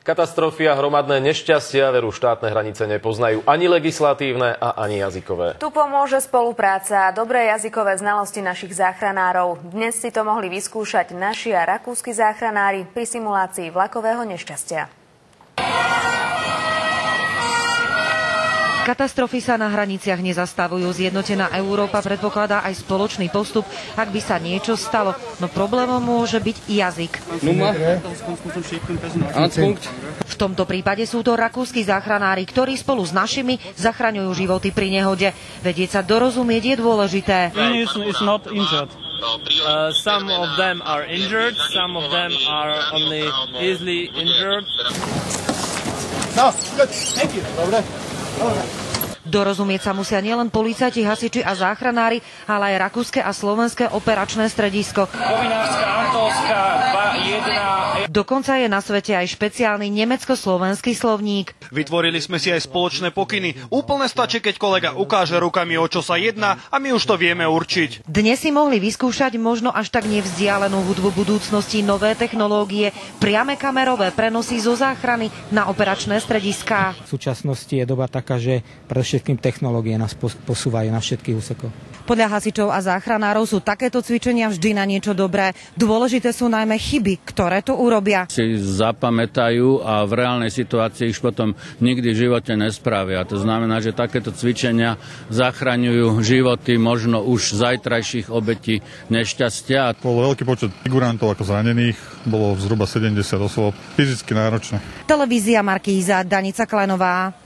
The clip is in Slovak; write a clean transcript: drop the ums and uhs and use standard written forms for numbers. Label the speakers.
Speaker 1: Katastrofy a hromadné nešťastia veru štátne hranice nepoznajú ani legislatívne a ani jazykové.
Speaker 2: Tu pomôže spolupráca a dobré jazykové znalosti našich záchranárov. Dnes si to mohli vyskúšať naši a rakúski záchranári pri simulácii vlakového nešťastia.
Speaker 3: Katastrofy sa na hraniciach nezastavujú. Zjednotená Európa predpokladá aj spoločný postup, ak by sa niečo stalo. No problémom môže byť jazyk. V tomto prípade sú to rakúski záchranári, ktorí spolu s našimi zachraňujú životy pri nehode. Vedieť sa dorozumieť je dôležité.
Speaker 4: Some of them are injured, some of them are only easily injured.
Speaker 5: No, good. Thank you. Dobre.
Speaker 3: Dorozumieť sa musia nielen policajti, hasiči a záchranári, ale aj rakúske a slovenské operačné stredisko. Dokonca je na svete aj špeciálny nemecko-slovenský slovník.
Speaker 6: Vytvorili sme si aj spoločné pokyny. Úplne stačí, keď kolega ukáže rukami, o čo sa jedná, a my už to vieme určiť.
Speaker 3: Dnes si mohli vyskúšať možno až tak nevzdialenú hudbu budúcnosti, nové technológie, priame kamerové prenosy zo záchrany na operačné strediská.
Speaker 7: V súčasnosti je doba taká, že predovšetkým technológie nás posúvajú na všetkých úsekoch.
Speaker 3: Podľa hasičov a záchranárov sú takéto cvičenia vždy na niečo dobré. Dôležité sú najmä chyby, ktoré to urobia.
Speaker 8: Si zapamätajú a v reálnej situácii ich potom nikdy v živote nespravia. To znamená, že takéto cvičenia zachraňujú životy možno už zajtrajších obetí nešťastia.
Speaker 9: Bol veľký počet figurantov ako zranených, bolo zhruba 70 osôb, fyzicky náročné.
Speaker 3: Televízia Markíza, Danica Klenová.